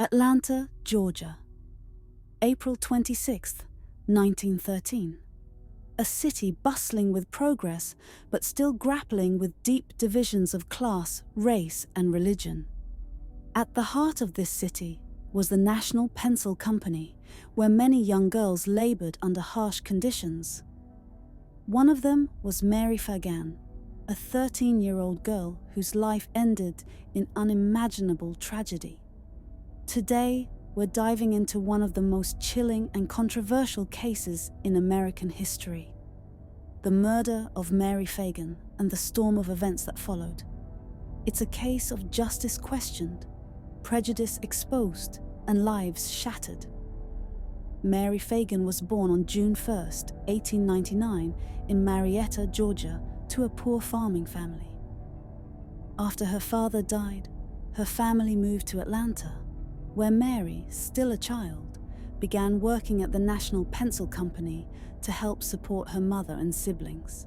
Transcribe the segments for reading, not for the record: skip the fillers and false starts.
Atlanta, Georgia. April 26, 1913. A city bustling with progress, but still grappling with deep divisions of class, race, and religion. At the heart of this city was the National Pencil Company, where many young girls labored under harsh conditions. One of them was Mary Phagan, a 13-year-old girl whose life ended in unimaginable tragedy. Today, we're diving into one of the most chilling and controversial cases in American history. The murder of Mary Phagan and the storm of events that followed. It's a case of justice questioned, prejudice exposed, and lives shattered. Mary Phagan was born on June 1, 1899, in Marietta, Georgia, to a poor farming family. After her father died, her family moved to Atlanta, where Mary, still a child, began working at the National Pencil Company to help support her mother and siblings.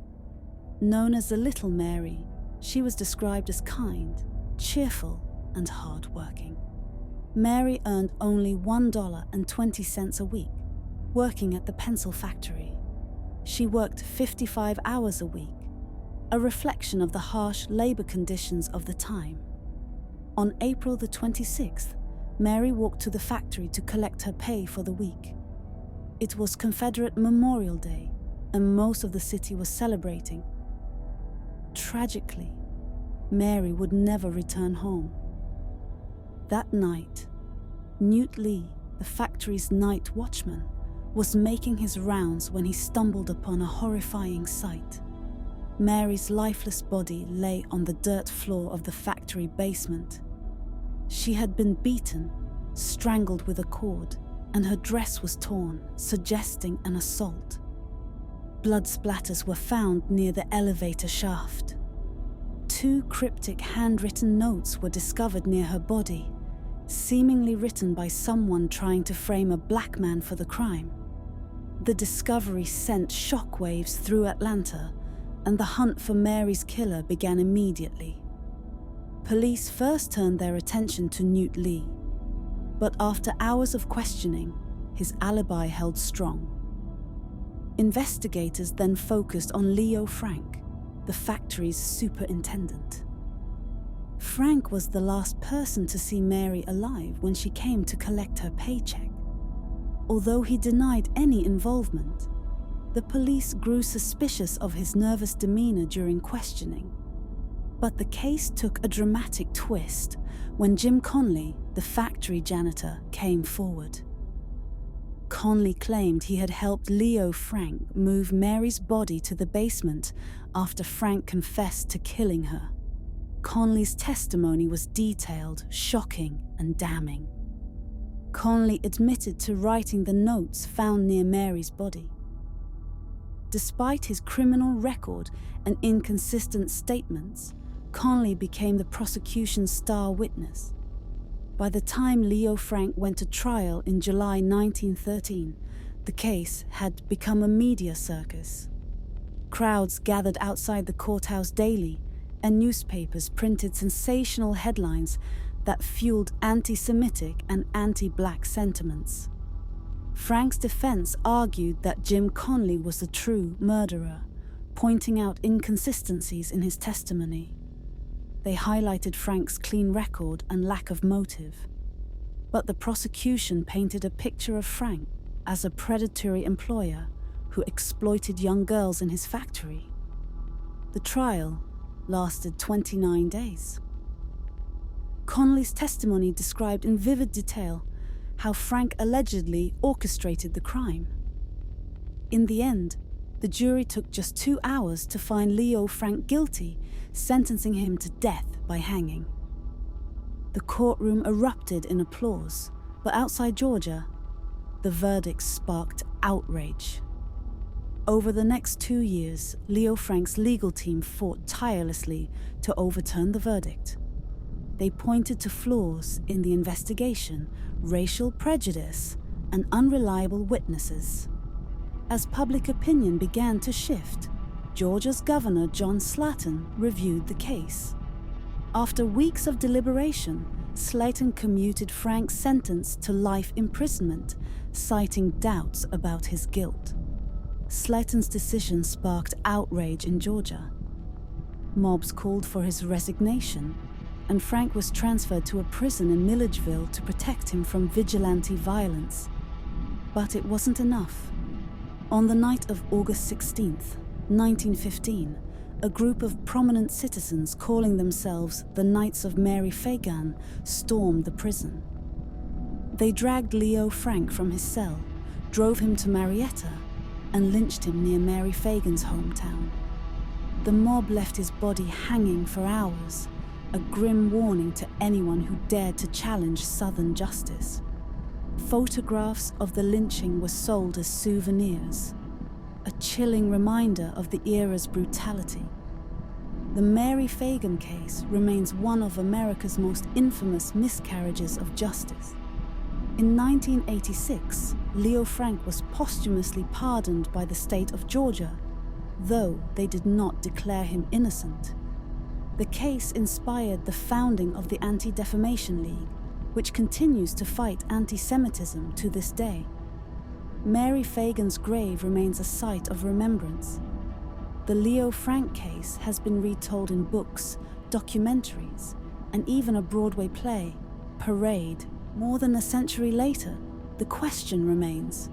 Known as the Little Mary, she was described as kind, cheerful, and hard-working. Mary earned only $1.20 a week, working at the pencil factory. She worked 55 hours a week, a reflection of the harsh labor conditions of the time. On April the 26th, Mary walked to the factory to collect her pay for the week. It was Confederate Memorial Day, and most of the city was celebrating. Tragically, Mary would never return home. That night, Newt Lee, the factory's night watchman, was making his rounds when he stumbled upon a horrifying sight. Mary's lifeless body lay on the dirt floor of the factory basement. She had been beaten, strangled with a cord, and her dress was torn, suggesting an assault. Blood splatters were found near the elevator shaft. 2 cryptic handwritten notes were discovered near her body, seemingly written by someone trying to frame a black man for the crime. The discovery sent shockwaves through Atlanta, and the hunt for Mary's killer began immediately. Police first turned their attention to Newt Lee, but after hours of questioning, his alibi held strong. Investigators then focused on Leo Frank, the factory's superintendent. Frank was the last person to see Mary alive when she came to collect her paycheck. Although he denied any involvement, the police grew suspicious of his nervous demeanor during questioning. But the case took a dramatic twist when Jim Conley, the factory janitor, came forward. Conley claimed he had helped Leo Frank move Mary's body to the basement after Frank confessed to killing her. Conley's testimony was detailed, shocking, and damning. Conley admitted to writing the notes found near Mary's body. Despite his criminal record and inconsistent statements, Conley became the prosecution's star witness. By the time Leo Frank went to trial in July 1913, the case had become a media circus. Crowds gathered outside the courthouse daily, and newspapers printed sensational headlines that fueled anti-Semitic and anti-black sentiments. Frank's defense argued that Jim Conley was the true murderer, pointing out inconsistencies in his testimony. They highlighted Frank's clean record and lack of motive. But the prosecution painted a picture of Frank as a predatory employer who exploited young girls in his factory. The trial lasted 29 days. Conley's testimony described in vivid detail how Frank allegedly orchestrated the crime. In the end, the jury took just 2 hours to find Leo Frank guilty, sentencing him to death by hanging. The courtroom erupted in applause, but outside Georgia, the verdict sparked outrage. Over the next 2 years, Leo Frank's legal team fought tirelessly to overturn the verdict. They pointed to flaws in the investigation, racial prejudice, and unreliable witnesses. As public opinion began to shift, Georgia's Governor John Slatton reviewed the case. After weeks of deliberation, Slayton commuted Frank's sentence to life imprisonment, citing doubts about his guilt. Slayton's decision sparked outrage in Georgia. Mobs called for his resignation, and Frank was transferred to a prison in Milledgeville to protect him from vigilante violence. But it wasn't enough. On the night of August 16th, 1915, a group of prominent citizens calling themselves the Knights of Mary Phagan stormed the prison. They dragged Leo Frank from his cell, drove him to Marietta, and lynched him near Mary Phagan's hometown. The mob left his body hanging for hours, a grim warning to anyone who dared to challenge Southern justice. Photographs of the lynching were sold as souvenirs, a chilling reminder of the era's brutality. The Mary Phagan case remains one of America's most infamous miscarriages of justice. In 1986, Leo Frank was posthumously pardoned by the state of Georgia, though they did not declare him innocent. The case inspired the founding of the Anti-Defamation League, which continues to fight anti-Semitism to this day. Mary Phagan's grave remains a site of remembrance. The Leo Frank case has been retold in books, documentaries, and even a Broadway play, Parade. More than a century later, the question remains: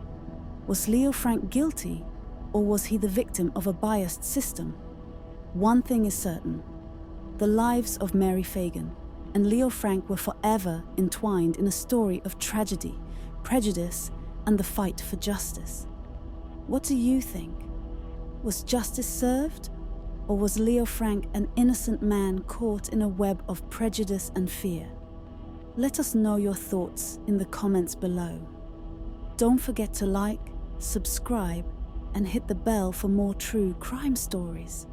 was Leo Frank guilty, or was he the victim of a biased system? One thing is certain: the lives of Mary Phagan and Leo Frank were forever entwined in a story of tragedy, prejudice, and the fight for justice. What do you think? Was justice served, or was Leo Frank an innocent man caught in a web of prejudice and fear? Let us know your thoughts in the comments below. Don't forget to like, subscribe, and hit the bell for more true crime stories.